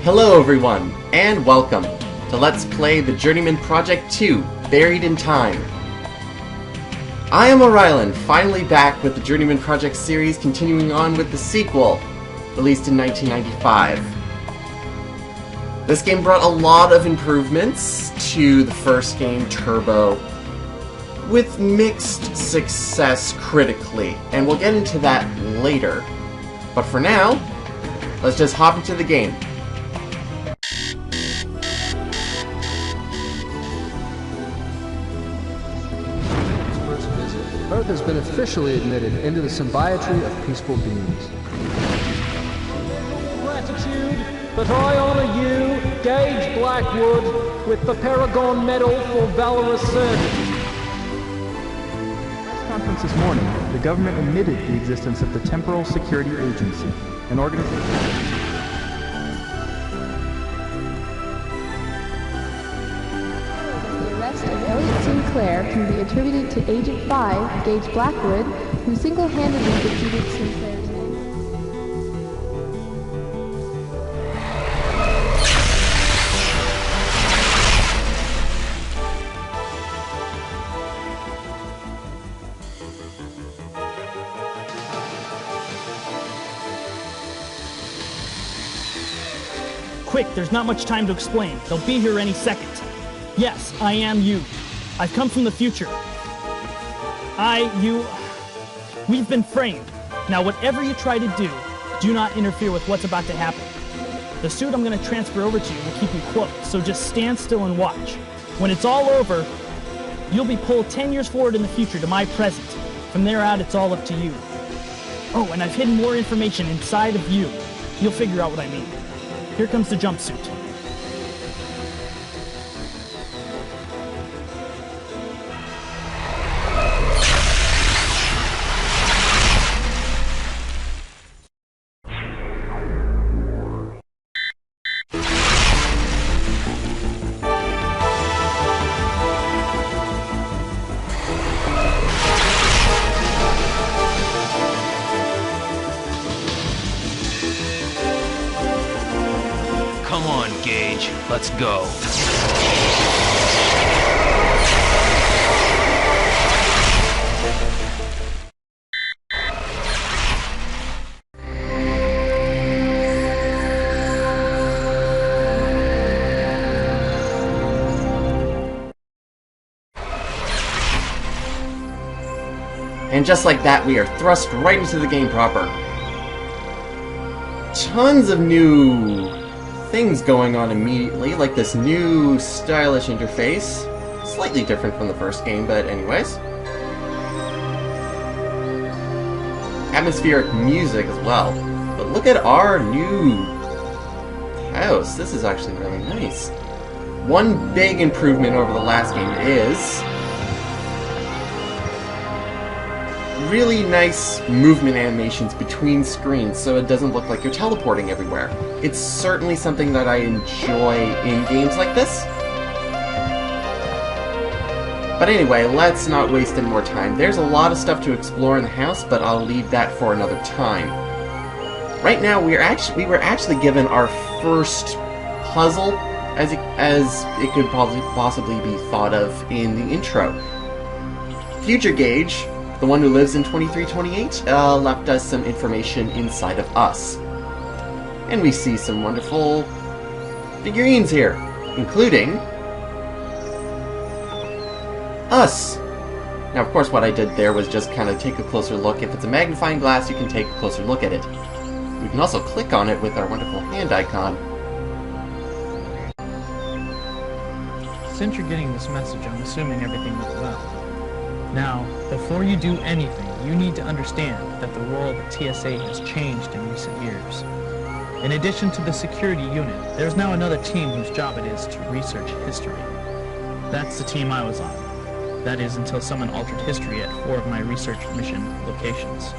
Hello everyone, and welcome to Let's Play the Journeyman Project 2, Buried in Time. I am Orylen, finally back with the Journeyman Project series, continuing on with the sequel, released in 1995. This game brought a lot of improvements to the first game, Turbo, with mixed success critically, and we'll get into that later. But for now, let's just hop into the game. Earth has been officially admitted into the symbiotry of peaceful beings. Gratitude that I honor you, Gage Blackwood, with the Paragon Medal for valorous service. At a conference this morning, the government admitted the existence of the Temporal Security Agency, an organization. Sinclair can be attributed to Agent 5, Gage Blackwood, who single-handedly defeated Sinclair's men. Quick, there's not much time to explain. They'll be here any second. Yes, I am you. I've come from the future. We've been framed. Now, whatever you try to do, do not interfere with what's about to happen. The suit I'm going to transfer over to you will keep you close, so just stand still and watch. When it's all over, you'll be pulled 10 years forward in the future to my present. From there out, it's all up to you. Oh, and I've hidden more information inside of you. You'll figure out what I mean. Here comes the jumpsuit. Come on, Gage. Let's go. And just like that, we are thrust right into the game proper. Tons of new things going on immediately, like this new stylish interface. Slightly different from the first game, but anyways. Atmospheric music as well. But look at our new house. This is actually really nice. One big improvement over the last game is really nice movement animations between screens, so it doesn't look like you're teleporting everywhere. It's certainly something that I enjoy in games like this. But anyway, let's not waste any more time. There's a lot of stuff to explore in the house, but I'll leave that for another time. Right now, we were actually given our first puzzle, as it could possibly be thought of in the intro. Future Gage, the one who lives in 2328, left us some information inside of us. And we see some wonderful figurines here, including us. Now, of course, what I did there was just kind of take a closer look. If it's a magnifying glass, you can take a closer look at it. We can also click on it with our wonderful hand icon. Since you're getting this message, I'm assuming everything went well. Now, before you do anything, you need to understand that the role of the TSA has changed in recent years. In addition to the security unit, there's now another team whose job it is to research history. That's the team I was on. That is, until someone altered history at 4 of my research mission locations.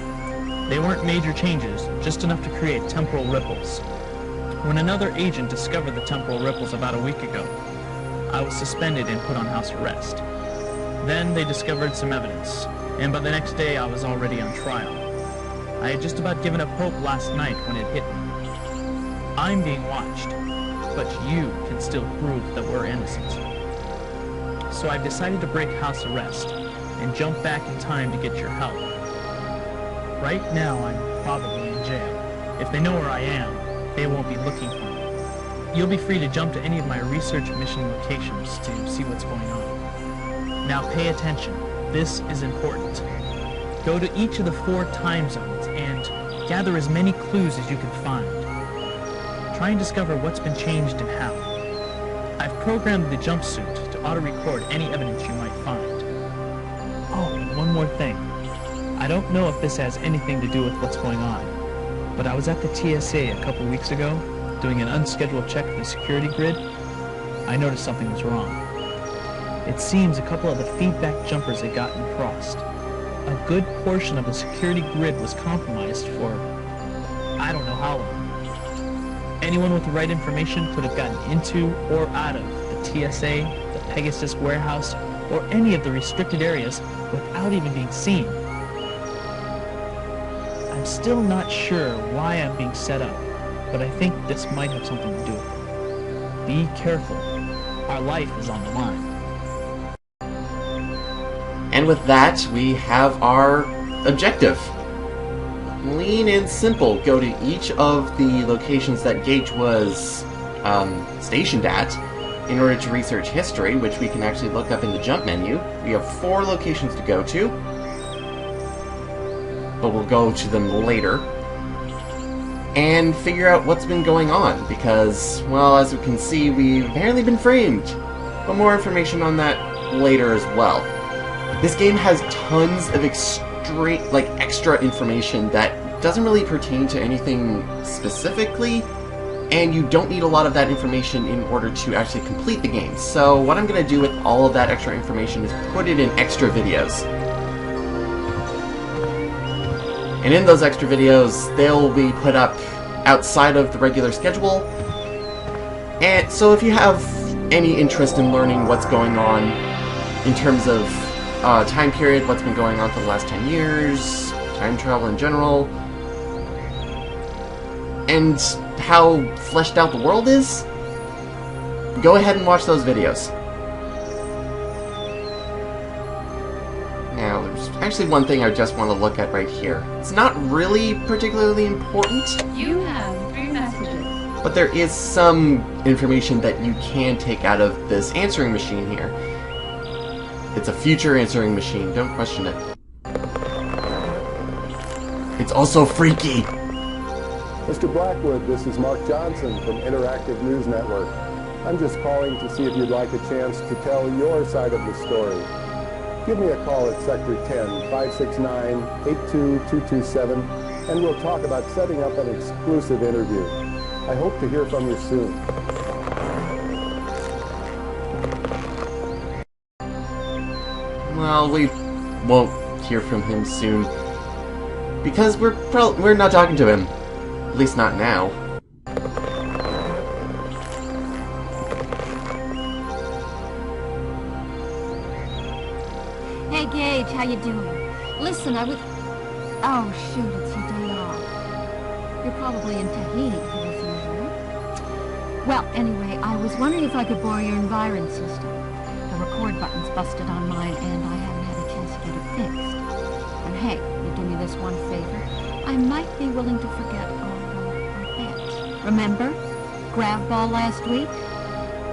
They weren't major changes, just enough to create temporal ripples. When another agent discovered the temporal ripples about a week ago, I was suspended and put on house arrest. Then they discovered some evidence, and by the next day I was already on trial. I had just about given up hope last night when it hit me. I'm being watched, but you can still prove that we're innocent. So I've decided to break house arrest and jump back in time to get your help. Right now, I'm probably in jail. If they know where I am, they won't be looking for me. You'll be free to jump to any of my research mission locations to see what's going on. Now pay attention. This is important. Go to each of the 4 time zones and gather as many clues as you can find. Try and discover what's been changed and how. I've programmed the jumpsuit to auto-record any evidence you might find. Oh, and one more thing. I don't know if this has anything to do with what's going on, but I was at the TSA a couple weeks ago, doing an unscheduled check of the security grid. I noticed something was wrong. It seems a couple of the feedback jumpers had gotten crossed. A good portion of the security grid was compromised for I don't know how long. Anyone with the right information could have gotten into or out of the TSA, the Pegasus warehouse, or any of the restricted areas without even being seen. I'm still not sure why I'm being set up, but I think this might have something to do with it. Be careful. Our life is on the line. And with that, we have our objective. Clean and simple. Go to each of the locations that Gage was stationed at in order to research history, which we can actually look up in the jump menu. We have 4 locations to go to, but we'll go to them later. And figure out what's been going on, because, well, as we can see, we've apparently been framed. But more information on that later as well. This game has tons of extra information that doesn't really pertain to anything specifically, and you don't need a lot of that information in order to actually complete the game. So what I'm going to do with all of that extra information is put it in extra videos. And in those extra videos, they'll be put up outside of the regular schedule. And so if you have any interest in learning what's going on in terms of time period, what's been going on for the last 10 years, time travel in general, and how fleshed out the world is, go ahead and watch those videos. Now, there's actually one thing I just want to look at right here. It's not really particularly important. You have 3 messages. But there is some information that you can take out of this answering machine here. It's a future answering machine, don't question it. It's also freaky! Mr. Blackwood, this is Mark Johnson from Interactive News Network. I'm just calling to see if you'd like a chance to tell your side of the story. Give me a call at Sector 10, 569-82227, and we'll talk about setting up an exclusive interview. I hope to hear from you soon. Well, we won't hear from him soon, because we're not talking to him. At least not now. Hey, Gage, how you doing? Listen, I was... Oh, shoot, it's your day off. You're probably in Tahiti, as usual. Well, anyway, I was wondering if I could borrow your Environ system. The record button's busted on mine, and I haven't had a chance to get it fixed. And hey, you do me this one favor. I might be willing to forget our bet. Remember? Grab ball last week?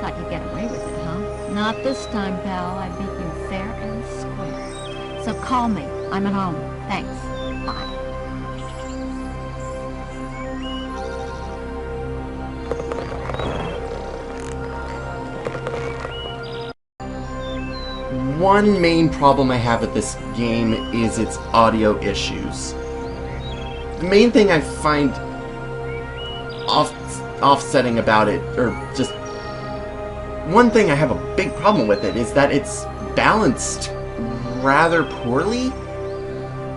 Thought you'd get away with it, huh? Not this time, pal. I beat you fair and square. So call me. I'm at home. Thanks. Bye. One main problem I have with this game is its audio issues. The main thing I find offsetting about it, or just one thing I have a big problem with it, is that it's balanced rather poorly.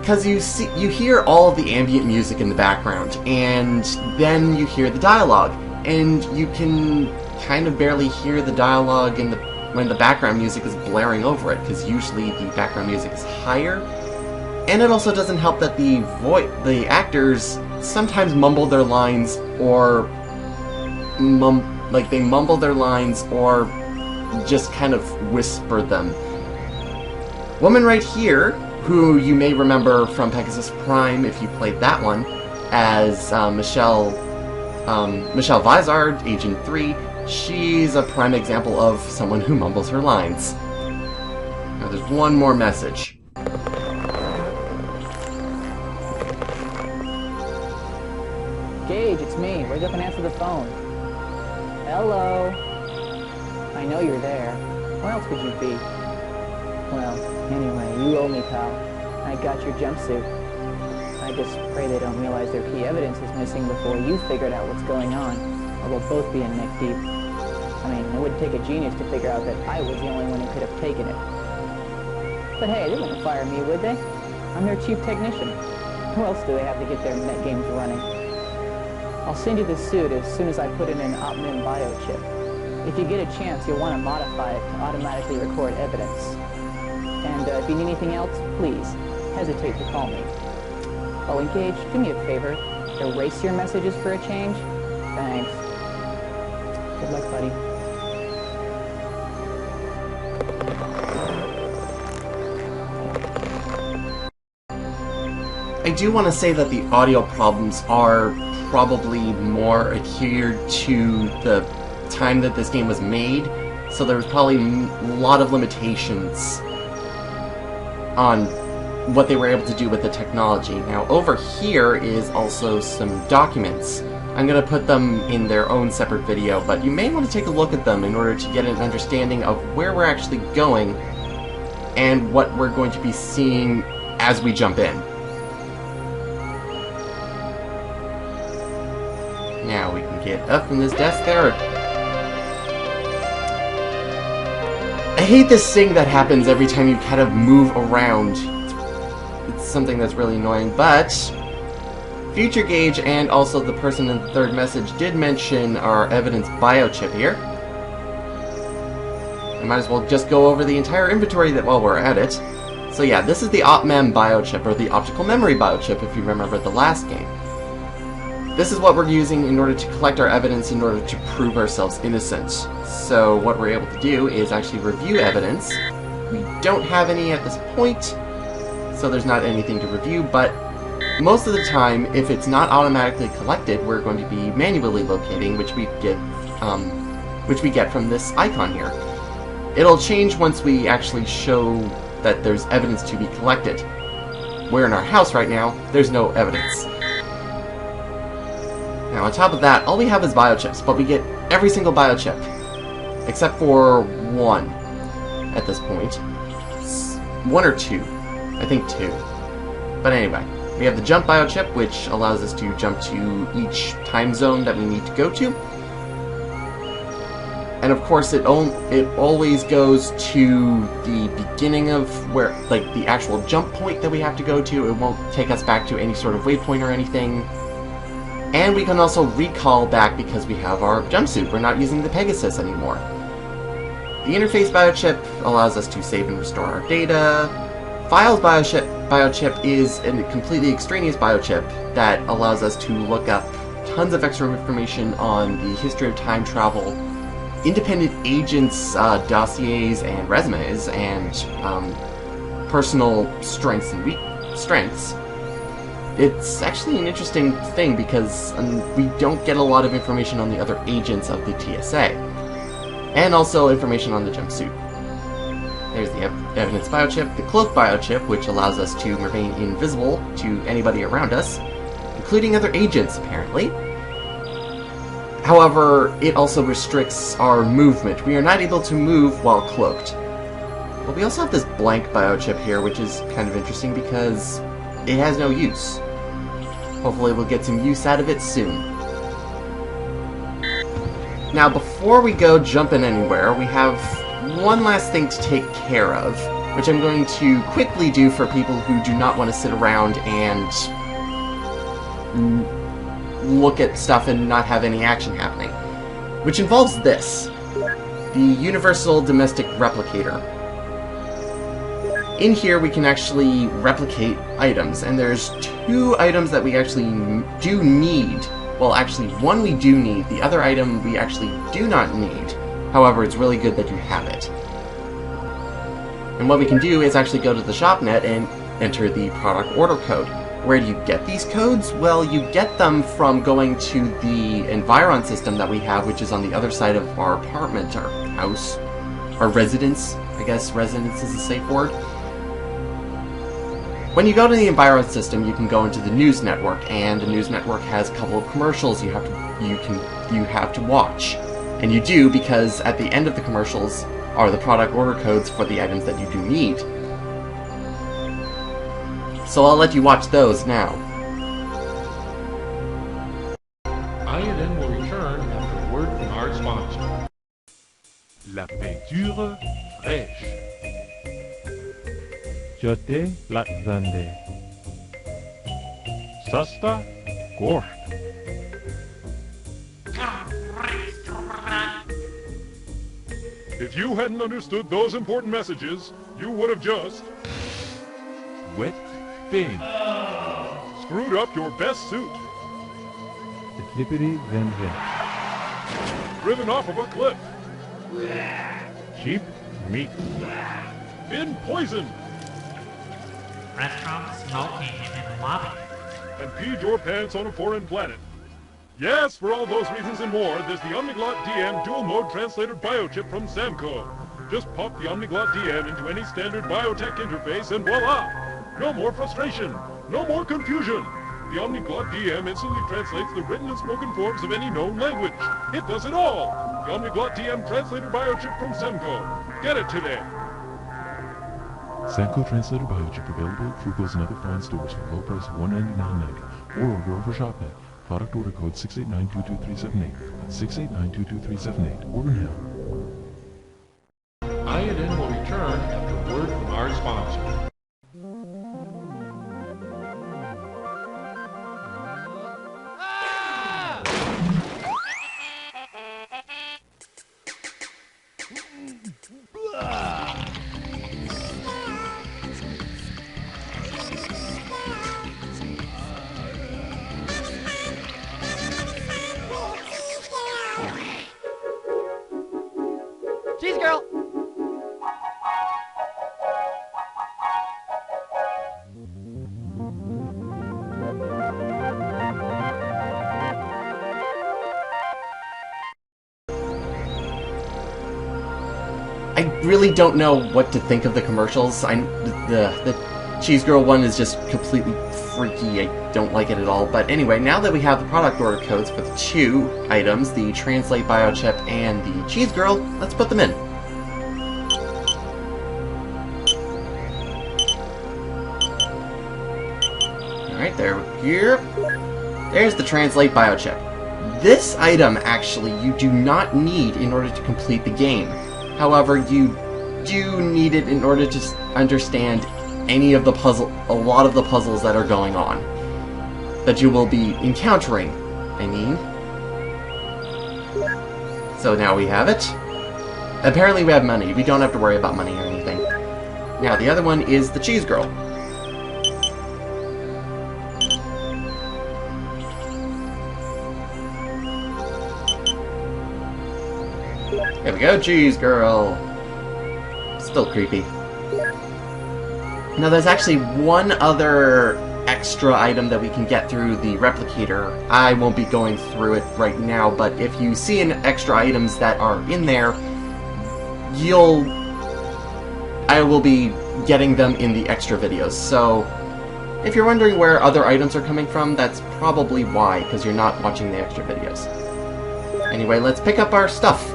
Because you hear all of the ambient music in the background, and then you hear the dialogue, and you can kind of barely hear the dialogue when the background music is blaring over it, because usually the background music is higher. And it also doesn't help that the actors sometimes mumble their lines or they mumble their lines or just kind of whisper them. Woman right here, who you may remember from Pegasus Prime if you played that one, as Michelle Vizard, Agent 3, she's a prime example of someone who mumbles her lines. Now there's one more message. Gage, it's me. Wake up and answer the phone. Hello. I know you're there. Where else could you be? Well, anyway, you owe me, pal. I got your jumpsuit. I just pray they don't realize their key evidence is missing before you figured out what's going on, or we'll both be in neck deep. I mean, it wouldn't take a genius to figure out that I was the only one who could have taken it. But hey, they wouldn't fire me, would they? I'm their chief technician. Who else do they have to get their net games running? I'll send you the suit as soon as I put in an OpMem biochip. If you get a chance, you'll want to modify it to automatically record evidence. And if you need anything else, please, hesitate to call me. Oh, and Gage, do me a favor. Erase your messages for a change. Thanks. Good luck, buddy. I do want to say that the audio problems are probably more adhered to the time that this game was made, so there was probably a lot of limitations on what they were able to do with the technology. Now, over here is also some documents. I'm going to put them in their own separate video, but you may want to take a look at them in order to get an understanding of where we're actually going and what we're going to be seeing as we jump in. Now we can get up from this desk there. I hate this thing that happens every time you kind of move around. It's something that's really annoying, but Future Gage and also the person in the third message did mention our evidence biochip here. I might as well just go over the entire inventory while we're at it. So yeah, this is the OpMem biochip, or the optical memory biochip if you remember the last game. This is what we're using in order to collect our evidence in order to prove ourselves innocent. So what we're able to do is actually review evidence. We don't have any at this point, so there's not anything to review, but most of the time, if it's not automatically collected, we're going to be manually locating, which we get from this icon here. It'll change once we actually show that there's evidence to be collected. We're in our house right now, there's no evidence. Now on top of that, all we have is biochips, but we get every single biochip, except for one at this point. One or two. I think two. But anyway, we have the jump biochip, which allows us to jump to each time zone that we need to go to. And of course, it always goes to the beginning of where, like, the actual jump point that we have to go to. It won't take us back to any sort of waypoint or anything. And we can also recall back because we have our jumpsuit. We're not using the Pegasus anymore. The interface biochip allows us to save and restore our data. Files biochip is a completely extraneous biochip that allows us to look up tons of extra information on the history of time travel, independent agents' dossiers and resumes, and personal strengths and strengths. It's actually an interesting thing because we don't get a lot of information on the other agents of the TSA, and also information on the jumpsuit. There's the evidence biochip, the cloak biochip, which allows us to remain invisible to anybody around us, including other agents, apparently. However, it also restricts our movement. We are not able to move while cloaked. But we also have this blank biochip here, which is kind of interesting because it has no use. Hopefully we'll get some use out of it soon. Now, before we go jumping anywhere, we have one last thing to take care of, which I'm going to quickly do for people who do not want to sit around and look at stuff and not have any action happening, which involves this, the Universal Domestic Replicator. In here we can actually replicate items, and there's two items that we actually do need, Well, actually, one we do need. The other item we actually do not need. However, it's really good that you have it. And what we can do is actually go to the ShopNet and enter the product order code. Where do you get these codes? Well, you get them from going to the Environ system that we have, which is on the other side of our apartment, our house, our residence. I guess residence is a safe word. When you go to the Environ system, you can go into the news network, and the news network has a couple of commercials you have to watch. And you do, because at the end of the commercials are the product order codes for the items that you do need. So I'll let you watch those now. Orylen will return after a word from our sponsor. La peinture fraîche. Jote Latvande. Sasta Gorst. If you hadn't understood those important messages, you would have just wet paint. Screwed up your best suit. The Clippity Van Ven. Driven off of a cliff. Cheap meat. Been poisoned. Restaurants located in the lobby. And peed your pants on a foreign planet. Yes, for all those reasons and more, there's the Omniglot DM dual-mode translator biochip from Samco. Just pop the Omniglot DM into any standard biotech interface and voila! No more frustration! No more confusion! The Omniglot DM instantly translates the written and spoken forms of any known language. It does it all! The Omniglot DM translator biochip from Samco. Get it today! Samco Translator Biochip available at Frugal's and other fine stores for a low price of $199.90 or order over ShopNet. Product order code 689-22378. That's 689-22378. Order now. Orylen will return after a word from our sponsor. Cheese girl! I really don't know what to think of the commercials. The Cheese Girl one is just completely freaky. I don't like it at all. But anyway, now that we have the product order codes for the two items, the Translate Biochip and the Cheese Girl, let's put them in. Alright, there we go. There's the Translate Biochip. This item, actually, you do not need in order to complete the game. However, you do need it in order to understand a lot of the puzzles that are going on. That you will be encountering, I mean. So now we have it. Apparently we have money. We don't have to worry about money or anything. Now, the other one is the Cheese Girl. There we go, Cheese Girl. Still creepy. Now, there's actually one other extra item that we can get through the replicator. I won't be going through it right now, but if you see extra items that are in there, I will be getting them in the extra videos. So, if you're wondering where other items are coming from, that's probably why, because you're not watching the extra videos. Anyway, let's pick up our stuff.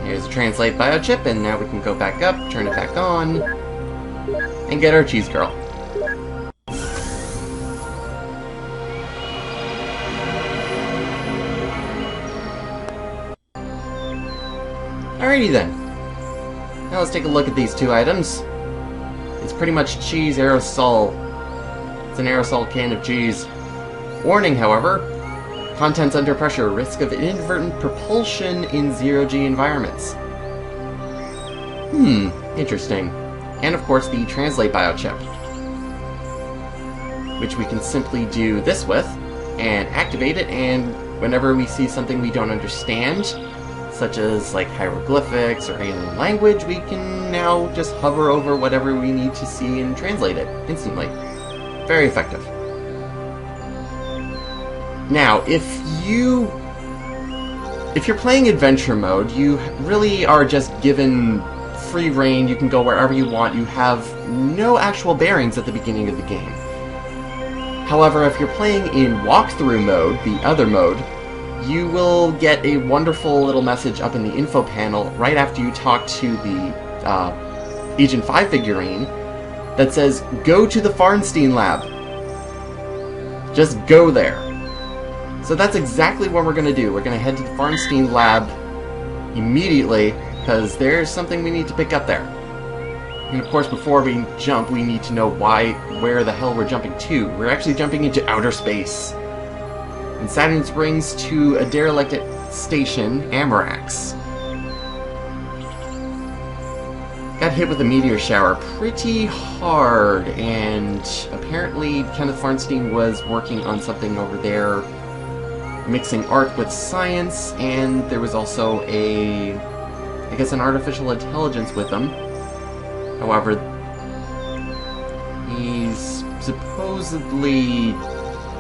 Here's a Translate Biochip, and now we can go back up, turn it back on, and get our Cheese Girl. Alrighty then. Now let's take a look at these two items. It's pretty much cheese aerosol. It's an aerosol can of cheese. Warning, however. Contents under pressure. Risk of inadvertent propulsion in zero-G environments. Interesting. And of course the translate biochip, which we can simply do this with, and activate it, and whenever we see something we don't understand, such as like hieroglyphics or alien language, we can now just hover over whatever we need to see and translate it instantly. Very effective. Now, if you're playing adventure mode, you really are just given free reign. You can go wherever you want. You have no actual bearings at the beginning of the game. However, if you're playing in walkthrough mode, the other mode, you will get a wonderful little message up in the info panel right after you talk to the Agent 5 figurine that says, "Go to the Farnstein lab." Just go there. So that's exactly what we're going to do. We're going to head to the Farnstein lab immediately, because there's something we need to pick up there. And of course, before we jump, we need to know where the hell we're jumping to. We're actually jumping into outer space. And Saturn Springs to a derelict station, Amarax. Got hit with a meteor shower pretty hard, and apparently Kenneth Farnstein was working on something over there, mixing art with science, and there was also an artificial intelligence with him. However, he's supposedly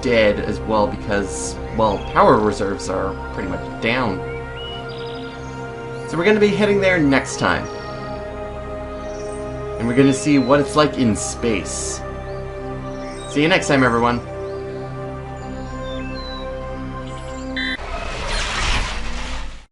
dead as well because, well, power reserves are pretty much down. So we're going to be heading there next time. And we're going to see what it's like in space. See you next time, everyone.